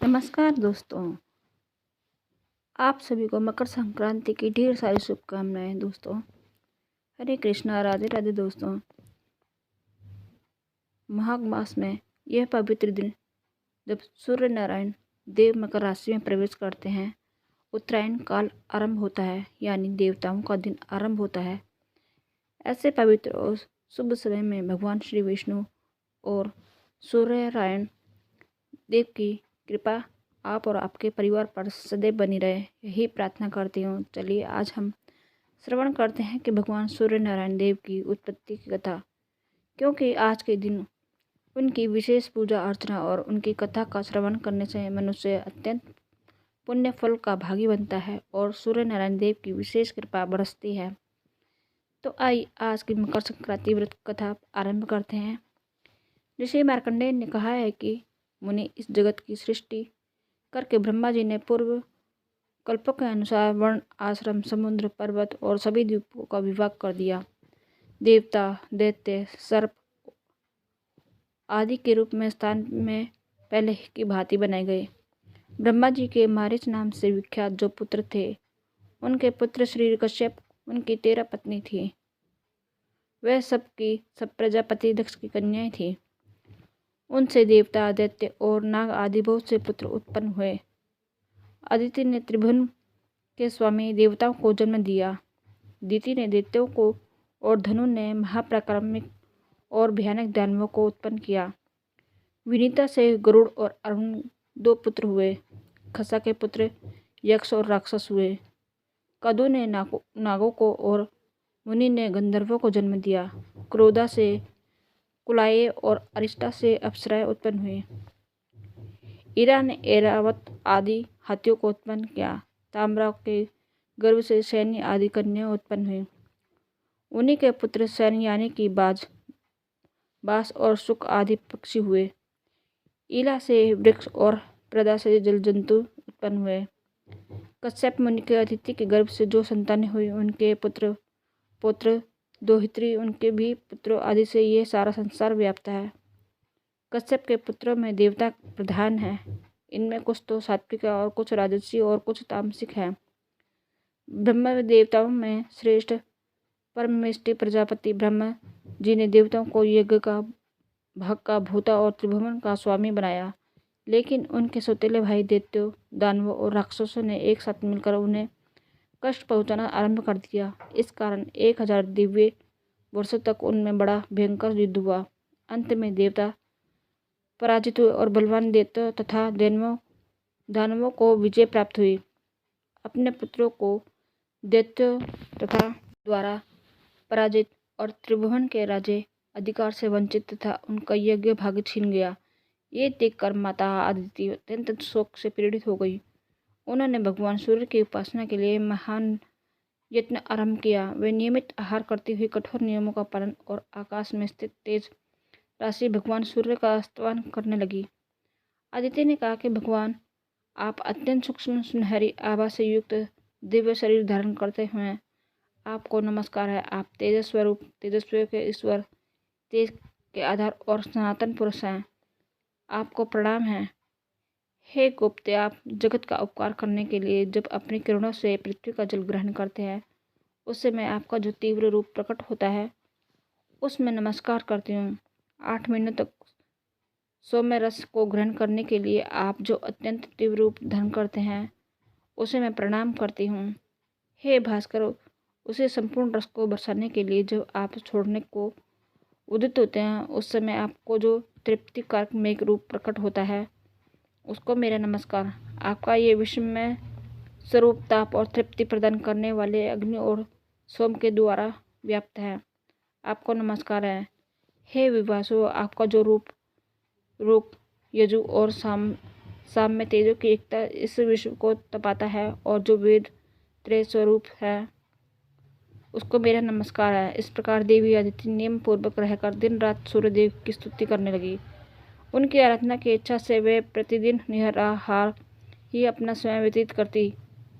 नमस्कार दोस्तों। आप सभी को मकर संक्रांति की ढेर सारी शुभकामनाएं दोस्तों। हरे कृष्णा, राधे राधे दोस्तों। माघ मास में यह पवित्र दिन जब सूर्य नारायण देव मकर राशि में प्रवेश करते हैं, उत्तरायण काल आरंभ होता है, यानी देवताओं का दिन आरंभ होता है। ऐसे पवित्र और शुभ समय में भगवान श्री विष्णु और सूर्य नारायण देव की कृपा आप और आपके परिवार पर सदैव बनी रहे, यही प्रार्थना करती हूँ। चलिए आज हम श्रवण करते हैं कि भगवान सूर्य नारायण देव की उत्पत्ति की कथा, क्योंकि आज के दिन उनकी विशेष पूजा अर्चना और उनकी कथा का श्रवण करने से मनुष्य अत्यंत पुण्य फल का भागी बनता है और सूर्य नारायण देव की विशेष कृपा बरसती है। तो आइए आज की मकर संक्रांति व्रत कथा आरंभ करते हैं। ऋषि मार्कंडेय ने कहा है कि मुनि, इस जगत की सृष्टि करके ब्रह्मा जी ने पूर्व कल्पों के अनुसार वर्ण, आश्रम, समुद्र, पर्वत और सभी द्वीपों का विभाग कर दिया। देवता, दैत्य, सर्प आदि के रूप में स्थान में पहले की भांति बनाए गए। ब्रह्मा जी के मारीच नाम से विख्यात जो पुत्र थे, उनके पुत्र श्री कश्यप, उनकी 13 पत्नी थी। वह सब प्रजापति दक्ष की कन्याएं थी। उनसे देवता, दैत्य और नाग आदि बहुत से पुत्र उत्पन्न हुए। अदिति ने त्रिभुवन के स्वामी देवताओं को जन्म दिया। दिति ने दैत्यों को और धनु ने महापराक्रमिक और भयानक दानवों को उत्पन्न किया। विनीता से गरुड़ और अरुण 2 पुत्र हुए। खसा के पुत्र यक्ष और राक्षस हुए। कदु ने नागों को और मुनि ने गंधर्वों को जन्म दिया। क्रोधा से कुलाये और अरिष्टा से अप्सराएं उत्पन्न हुई। ईरा ने ऐरावत आदि हाथियों को उत्पन्न किया। ताम्रा के गर्भ से सैन्य आदि कन्याएं उत्पन्न हुई। उन्हीं के पुत्र सैन्य यानी कि बास और सुक आदि पक्षी हुए। ईला से वृक्ष और प्रदा से जल जंतु उत्पन्न हुए। कश्यप मुनि के अदिति के गर्भ से जो संतानें हुई, उनके पुत्र पौत्र दोहित्री, उनके भी पुत्रों आदि से ये सारा संसार व्याप्त है। कश्यप के पुत्रों में देवता प्रधान हैं। इनमें कुछ तो सात्विक और कुछ राजसी और कुछ तामसिक हैं। ब्रह्म देवताओं में श्रेष्ठ परमेष्टि प्रजापति ब्रह्मा जी ने देवताओं को यज्ञ का, भाग का, भूता और त्रिभुवन का स्वामी बनाया। लेकिन उनके सौतेले भाई दैत्यों, दानवों और राक्षसों ने एक साथ मिलकर उन्हें कष्ट पहुंचाना आरंभ कर दिया। इस कारण 1000 दिव्य वर्षों तक उनमें बड़ा भयंकर युद्ध हुआ। अंत में देवता पराजित हुए और बलवान दैत्यों तथा दानवों को विजय प्राप्त हुई। अपने पुत्रों को दैत्यों तथा द्वारा पराजित और त्रिभुवन के राज्य अधिकार से वंचित तथा उनका यज्ञ भाग छीन गया। ये देखकर माता अदिति अत्यंत शोक से पीड़ित हो गई। उन्होंने भगवान सूर्य की उपासना के लिए महान यत्न आरंभ किया। वे नियमित आहार करती हुई कठोर नियमों का पालन और आकाश में स्थित तेज राशि भगवान सूर्य का स्तवन करने लगी। अदिति ने कहा कि भगवान, आप अत्यंत सूक्ष्म सुनहरी आभा से युक्त दिव्य शरीर धारण करते हुए आपको नमस्कार है। आप तेजस स्वरूप, तेजस्वी के ईश्वर, तेज के आधार और सनातन पुरुष हैं। आपको प्रणाम है। हे गुप्ते, आप जगत का उपकार करने के लिए जब अपनी किरणों से पृथ्वी का जल ग्रहण करते हैं, उस समय आपका जो तीव्र रूप प्रकट होता है, उसमें नमस्कार करती हूँ। 8 महीनों तक सौम्य रस को ग्रहण करने के लिए आप जो अत्यंत तीव्र रूप धारण करते हैं, उसे मैं प्रणाम करती हूँ। हे भास्कर, उसे संपूर्ण रस को बरसाने के लिए जब आप छोड़ने को उदित होते हैं, उस समय आपको जो तृप्तिकारक मेघ रूप प्रकट होता है, उसको मेरा नमस्कार। आपका ये विस्मय स्वरूप ताप और तृप्ति प्रदान करने वाले अग्नि और सोम के द्वारा व्याप्त है। आपको नमस्कार है। हे विभासु, आपका जो रूप यजु और साम में तेजों की एकता इस विश्व को तपाता है और जो वेद त्रय स्वरूप है, उसको मेरा नमस्कार है। इस प्रकार देवी अदिति नियम पूर्वक रहकर दिन रात सूर्यदेव की स्तुति करने लगी। उनकी आराधना की इच्छा से वे प्रतिदिन निराहार ही अपना समय व्यतीत करती।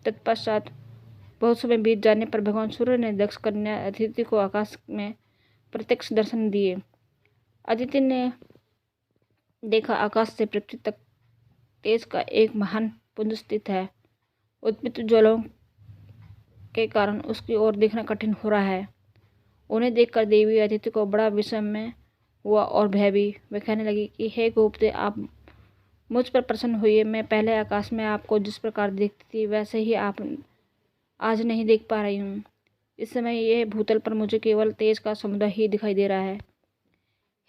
तत्पश्चात बहुत समय बीत जाने पर भगवान सूर्य ने दक्ष कन्या अदिति को आकाश में प्रत्यक्ष दर्शन दिए। अदिति ने देखा आकाश से पृथ्वी तक तेज का एक महान पुंज स्थित है। उत्पित ज्वालाओं के कारण उसकी ओर देखना कठिन हो रहा है। उन्हें देखकर देवी अदिति को बड़ा विस्मय हुआ और भय भी। वे कहने लगी कि हे गोपते, आप मुझ पर प्रसन्न हुई। मैं पहले आकाश में आपको जिस प्रकार देखती थी वैसे ही आप आज नहीं देख पा रही हूँ। इस समय यह भूतल पर मुझे केवल तेज का समुद्र ही दिखाई दे रहा है।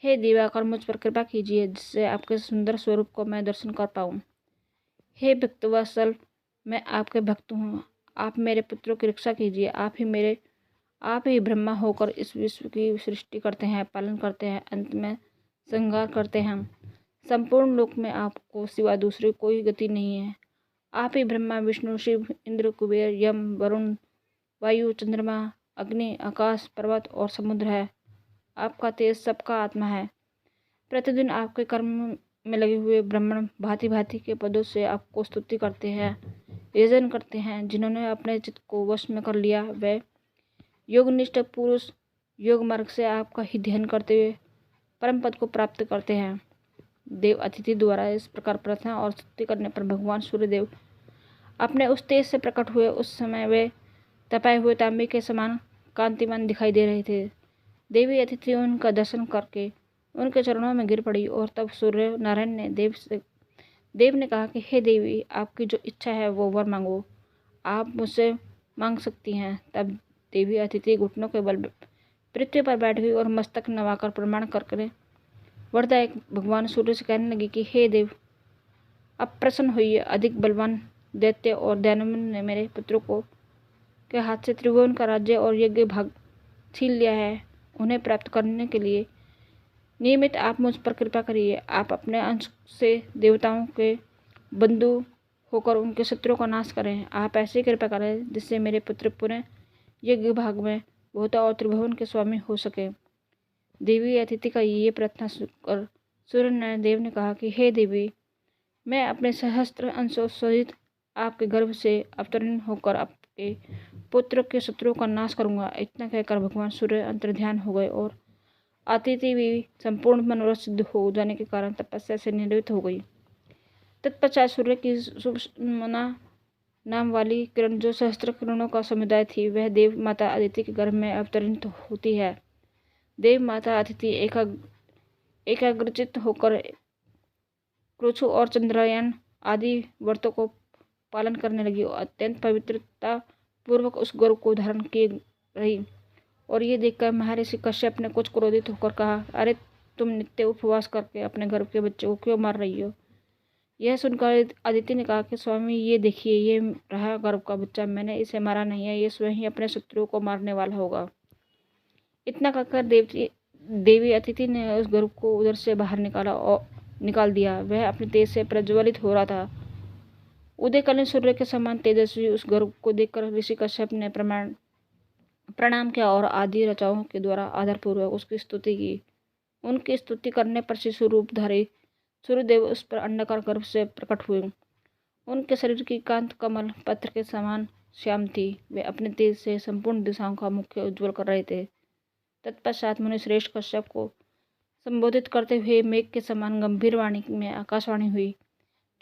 हे दिवाकर, मुझ पर कृपा कीजिए जिससे आपके सुंदर स्वरूप को मैं दर्शन कर पाऊँ। हे भक्तवत्सल, मैं आपके भक्त हूँ। आप मेरे पुत्रों की रक्षा कीजिए। आप ही ब्रह्मा होकर इस विश्व की सृष्टि करते हैं, पालन करते हैं, अंत में संहार करते हैं। संपूर्ण लोक में आपको सिवा दूसरी कोई गति नहीं है। आप ही ब्रह्मा, विष्णु, शिव, इंद्र, कुबेर, यम, वरुण, वायु, चंद्रमा, अग्नि, आकाश, पर्वत और समुद्र है। आपका तेज सबका आत्मा है। प्रतिदिन आपके कर्म में लगे हुए ब्राह्मण भांति भांति के पदों से आपको स्तुति करते हैं, यजन करते हैं। जिन्होंने अपने चित्त को वश में कर लिया वे योगनिष्ठ पुरुष योग मार्ग से आपका ही ध्यान करते हुए परम पद को प्राप्त करते हैं। देव अतिथि द्वारा इस प्रकार प्रार्थना और स्तुति करने पर भगवान सूर्यदेव अपने उस तेज से प्रकट हुए। उस समय वे तपाए हुए तांबे के समान कांतिमान दिखाई दे रहे थे। देवी अतिथि उनका दर्शन करके उनके चरणों में गिर पड़ी और तब सूर्य नारायण ने देव ने कहा कि हे देवी, आपकी जो इच्छा है वो वर मांगो, आप मुझसे मांग सकती हैं। तब देवी अतिथि घुटनों के बल पृथ्वी पर बैठ गई और मस्तक नवाकर प्रमाण करके वरदायक भगवान सूर्य से कहने लगी कि हे देव, अब प्रसन्न होइए। अधिक बलवान दैत्य और दानव ने मेरे पुत्रों को के हाथ से त्रिभुवन का राज्य और यज्ञ भाग छीन लिया है। उन्हें प्राप्त करने के लिए नियमित आप मुझ पर कृपा करिए। आप अपने अंश से देवताओं के बंधु होकर उनके शत्रुओं का नाश करें। आप ऐसी कृपा करें जिससे मेरे पुत्र पुनः यज्ञ भाग में भूता और त्रिभुवन के स्वामी हो सके। देवी अतिथि का ये प्रार्थना सुनकर सूर्यनारायण देव ने कहा कि हे देवी, मैं अपने सहस्त्र अंशों सहित आपके गर्भ से अवतरण होकर आपके पुत्र के शत्रुओं का नाश करूंगा। इतना कहकर भगवान सूर्य अंतर्ध्यान हो गए और अतिथि भी संपूर्ण मनोरथ सिद्ध हो जाने के कारण तपस्या से निवृत्त हो गई। तत्पश्चात सूर्य की सुषमना नाम वाली किरण, जो सहस्त्र किरणों का समुदाय थी, वह देव माता अदिति के गर्भ में अवतरित होती है। देव माता अदिति एकाग्रचित होकर कृछु और चंद्रयान आदि व्रतों को पालन करने लगी और अत्यंत पवित्रता पूर्वक उस गर्भ को धारण किए रही। और ये देखकर महर्षि कश्यप ने कुछ क्रोधित होकर कहा, अरे तुम नित्य उपवास करके अपने गर्भ के बच्चे को क्यों मार रही हो? यह सुनकर अदिति ने कहा कि स्वामी, ये देखिए, ये रहा गर्भ का बच्चा। मैंने इसे मारा नहीं है, ये स्वयं ही अपने शत्रुओं को मारने वाला होगा। इतना कहकर देवी अदिति ने उस गर्भ को उधर से बाहर निकाल दिया। वह अपने तेज से प्रज्वलित हो रहा था। उदयकालीन सूर्य के समान तेजस्वी उस गर्भ को देखकर ऋषि कश्यप ने प्रणाम किया और आदि रचाओं के द्वारा आदरपूर्वक उसकी स्तुति की। उनकी स्तुति करने पर शिशु रूपधारी सूर्यदेव उस पर अंडाकार गर्भ से प्रकट हुए। उनके शरीर की कांत कमल पत्र के समान श्याम थी। वे अपने तेज से संपूर्ण दिशाओं का मुख्य उज्ज्वल कर रहे थे। तत्पश्चात मुनि श्रेष्ठ कश्यप को संबोधित करते हुए मेघ के समान गंभीर वाणी में आकाशवाणी हुई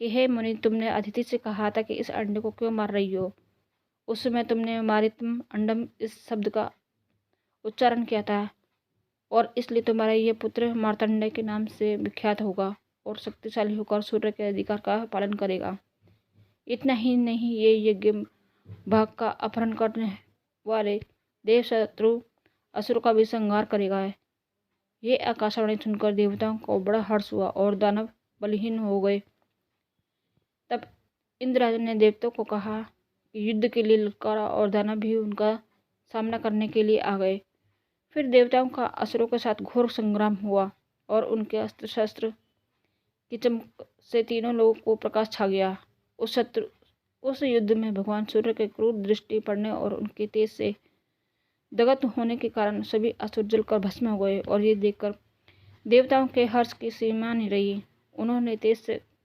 कि हे मुनि, तुमने अदिति से कहा था कि इस अंडे को क्यों मार रही हो? उस समय तुमने मारितम अंडम इस शब्द का उच्चारण किया था और इसलिए तुम्हारा यह पुत्र मार्तंड के नाम से विख्यात होगा और शक्तिशाली होकर सूर्य के अधिकार का पालन करेगा। इतना ही नहीं, ये यज्ञ भाग का अपहरण करने वाले देव शत्रु असुर का भी संहार करेगा। ये आकाशवाणी सुनकर देवताओं को बड़ा हर्ष हुआ और दानव बलहीन हो गए। तब इंद्रराज ने देवताओं को कहा कि युद्ध के लिए ललकारा और दानव भी उनका सामना करने के लिए आ गए। फिर देवताओं का असुरों के साथ घोर संग्राम हुआ और उनके अस्त्र शस्त्र की चमक से तीनों लोगों को प्रकाश छा गया। उस युद्ध में भगवान सूर्य के क्रूर दृष्टि पड़ने और उनके तेज से दगत होने के कारण सभी असुर जलकर भस्म हो गए। और ये देखकर देवताओं के हर्ष की सीमा नहीं रही। उन्होंने तेज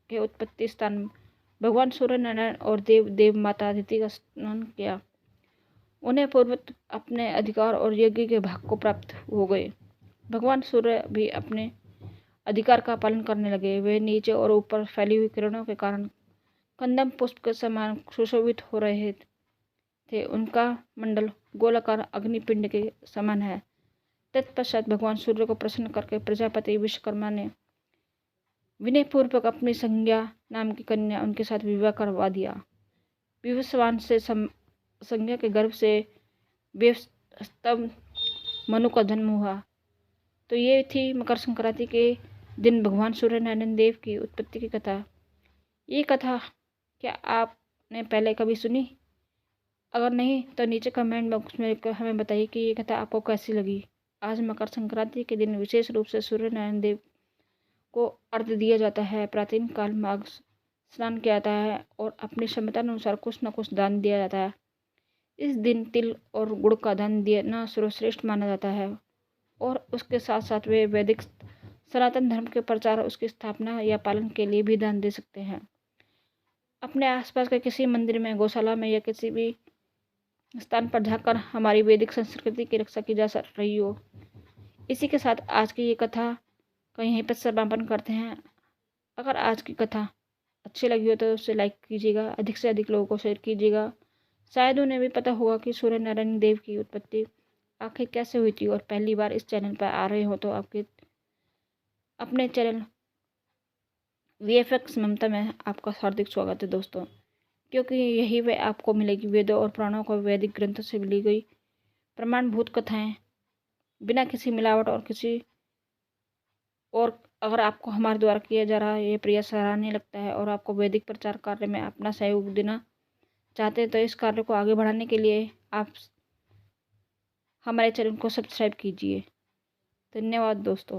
के उत्पत्ति स्थान भगवान सूर्य नारायण और देव माता अदिति का स्नान किया। उन्हें पूर्वत अपने अधिकार और यज्ञ के भाग को प्राप्त हो गए। भगवान सूर्य भी अपने अधिकार का पालन करने लगे। वे नीचे और ऊपर फैली हुई किरणों के कारण कंदम पुष्प के समान सुशोभित हो रहे थे। उनका मंडल गोलाकार अग्निपिंड के समान है। तत्पश्चात भगवान सूर्य को प्रसन्न करके प्रजापति विश्वकर्मा ने विनयपूर्वक अपनी संज्ञा नाम की कन्या उनके साथ विवाह करवा दिया। विवस्वान से संज्ञा के गर्भ से वेदस्तंभ मनु का जन्म हुआ। तो ये थी मकर संक्रांति के दिन भगवान सूर्य नारायण देव की उत्पत्ति की कथा। ये कथा क्या आपने पहले कभी सुनी? अगर नहीं तो नीचे कमेंट बॉक्स में हमें बताइए कि ये कथा आपको कैसी लगी। आज मकर संक्रांति के दिन विशेष रूप से सूर्य नारायण देव को अर्घ्य दिया जाता है। प्राचीन काल माघ स्नान किया जाता है और अपनी क्षमता अनुसार कुछ न कुछ दान दिया जाता है। इस दिन तिल और गुड़ का दान देना सर्वश्रेष्ठ माना जाता है और उसके साथ साथ वे वैदिक सनातन धर्म के प्रचार, उसकी स्थापना या पालन के लिए भी दान दे सकते हैं। अपने आसपास के किसी मंदिर में, गौशाला में या किसी भी स्थान पर जाकर हमारी वैदिक संस्कृति की रक्षा की जा रही हो। इसी के साथ आज की ये कथा का यहीं पर समापन करते हैं। अगर आज की कथा अच्छी लगी हो तो उसे लाइक कीजिएगा, अधिक से अधिक लोगों को शेयर कीजिएगा। शायद उन्हें भी पता होगा कि सूर्य नारायण देव की उत्पत्ति आखिर कैसे हुई थी। और पहली बार इस चैनल पर आ रहे हो तो आपके अपने चैनल VFX ममता में आपका हार्दिक स्वागत है दोस्तों, क्योंकि यही वे आपको मिलेगी वेदों और पुराणों को वैदिक ग्रंथों से ली गई प्रमाणभूत कथाएं, बिना किसी मिलावट और किसी और। अगर आपको हमारे द्वारा किया जा रहा ये प्रयास सराहनीय लगता है और आपको वैदिक प्रचार कार्य में अपना सहयोग देना चाहते हैं तो इस कार्य को आगे बढ़ाने के लिए आप हमारे चैनल को सब्सक्राइब कीजिए। धन्यवाद दोस्तों।